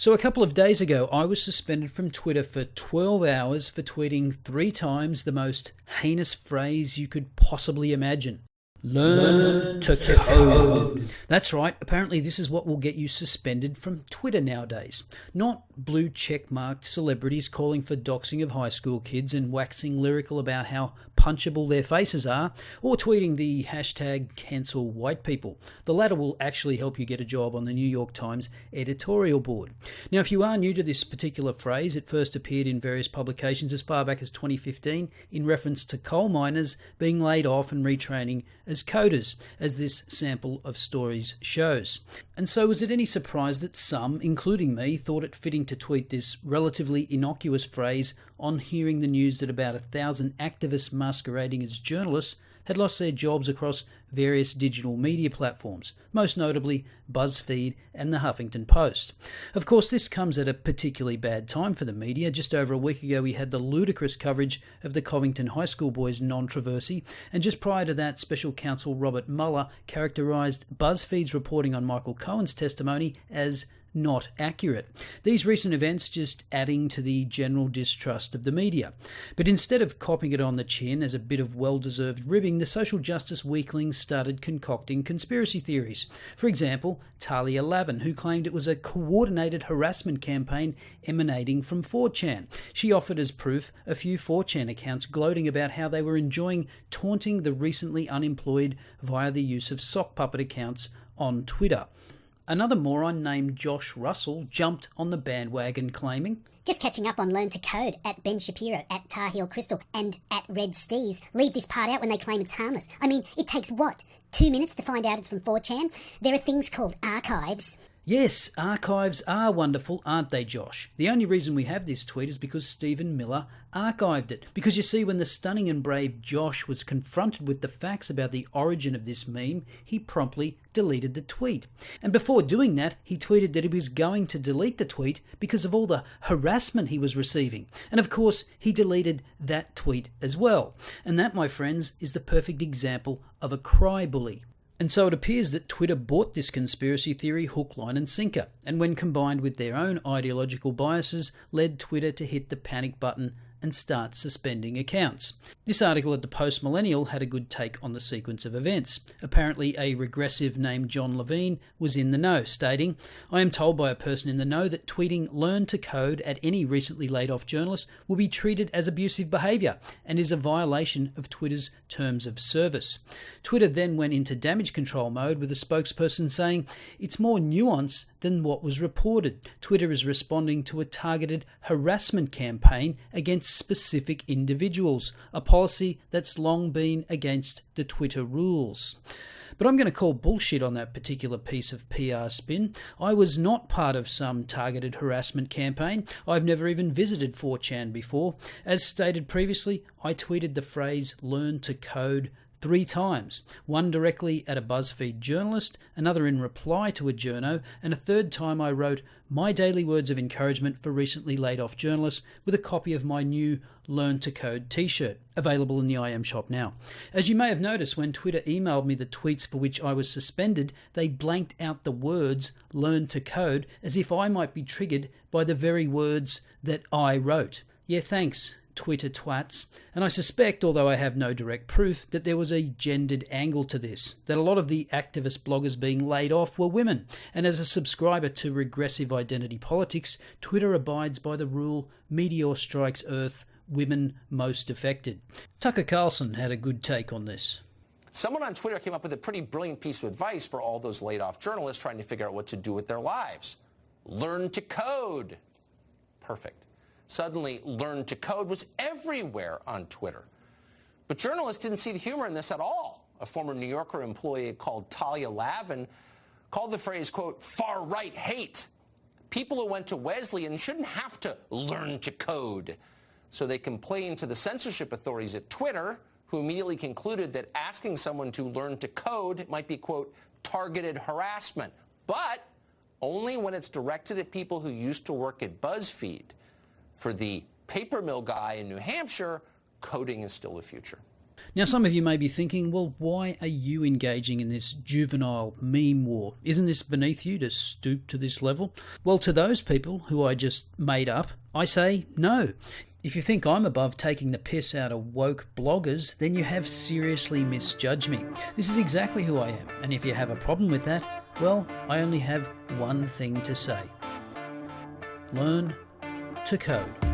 So a couple of days ago, I was suspended from Twitter for 12 hours for tweeting 3 times the most heinous phrase you could possibly imagine. Learn to code. That's right, apparently this is what will get you suspended from Twitter nowadays. Not blue check-marked celebrities calling for doxing of high school kids and waxing lyrical about how punchable their faces are, or tweeting the hashtag cancel white people. The latter will actually help you get a job on the New York Times editorial board. Now, if you are new to this particular phrase, it first appeared in various publications as far back as 2015 in reference to coal miners being laid off and retraining as coders, as this sample of stories shows. And so was it any surprise that some, including me, thought it fitting to tweet this relatively innocuous phrase on hearing the news that about 1,000 activists masquerading as journalists had lost their jobs across various digital media platforms, most notably BuzzFeed and the Huffington Post. Of course, this comes at a particularly bad time for the media. Just over a week ago, we had the ludicrous coverage of the Covington High School boys' non-controversy, and just prior to that, Special Counsel Robert Mueller characterised BuzzFeed's reporting on Michael Cohen's testimony as not accurate. These recent events just adding to the general distrust of the media. But instead of copping it on the chin as a bit of well-deserved ribbing, the social justice weaklings started concocting conspiracy theories. For example, Talia Lavin, who claimed it was a coordinated harassment campaign emanating from 4chan. She offered as proof a few 4chan accounts gloating about how they were enjoying taunting the recently unemployed via the use of sock puppet accounts on Twitter. Another moron named Josh Russell jumped on the bandwagon claiming, "Just catching up on Learn to Code at Ben Shapiro, at Tar Heel Crystal, and at Red Steez. Leave this part out when they claim it's harmless. I mean, it takes what? 2 minutes to find out it's from 4chan? There are things called archives." Yes, archives are wonderful, aren't they, Josh? The only reason we have this tweet is because Stephen Miller archived it. Because you see, when the stunning and brave Josh was confronted with the facts about the origin of this meme, he promptly deleted the tweet. And before doing that, he tweeted that he was going to delete the tweet because of all the harassment he was receiving. And of course, he deleted that tweet as well. And that, my friends, is the perfect example of a cry bully. And so it appears that Twitter bought this conspiracy theory hook, line and sinker, and when combined with their own ideological biases, led Twitter to hit the panic button and start suspending accounts. This article at the Post Millennial had a good take on the sequence of events. Apparently, a regressive named John Levine was in the know, stating, "I am told by a person in the know that tweeting Learn to Code at any recently laid off journalist will be treated as abusive behaviour and is a violation of Twitter's terms of service." Twitter then went into damage control mode with a spokesperson saying, "It's more nuanced than what was reported. Twitter is responding to a targeted harassment campaign against specific individuals, a policy that's long been against the Twitter rules." But I'm going to call bullshit on that particular piece of PR spin. I was not part of some targeted harassment campaign. I've never even visited 4chan before. As stated previously, I tweeted the phrase "Learn to Code" 3 times, one directly at a BuzzFeed journalist, another in reply to a journo, and a third time I wrote my daily words of encouragement for recently laid off journalists with a copy of my new Learn to Code t-shirt, available in the IM shop now. As you may have noticed, when Twitter emailed me the tweets for which I was suspended, they blanked out the words Learn to Code as if I might be triggered by the very words that I wrote. Yeah, thanks, Twitter twats. And I suspect, although I have no direct proof, that there was a gendered angle to this, that a lot of the activist bloggers being laid off were women. And as a subscriber to regressive identity politics, Twitter abides by the rule, meteor strikes Earth, women most affected. Tucker Carlson had a good take on this. Someone on Twitter came up with a pretty brilliant piece of advice for all those laid off journalists trying to figure out what to do with their lives. Learn to code. Perfect. Suddenly, Learn to Code was everywhere on Twitter. But journalists didn't see the humor in this at all. A former New Yorker employee called Talia Lavin called the phrase, quote, far-right hate. People who went to Wesleyan shouldn't have to learn to code. So they complained to the censorship authorities at Twitter, who immediately concluded that asking someone to learn to code might be, quote, targeted harassment. But only when it's directed at people who used to work at BuzzFeed. For the paper mill guy in New Hampshire, coding is still the future. Now, some of you may be thinking, well, why are you engaging in this juvenile meme war? Isn't this beneath you to stoop to this level? Well, to those people who I just made up, I say no. If you think I'm above taking the piss out of woke bloggers, then you have seriously misjudged me. This is exactly who I am, and if you have a problem with that, well, I only have one thing to say. Learn to code.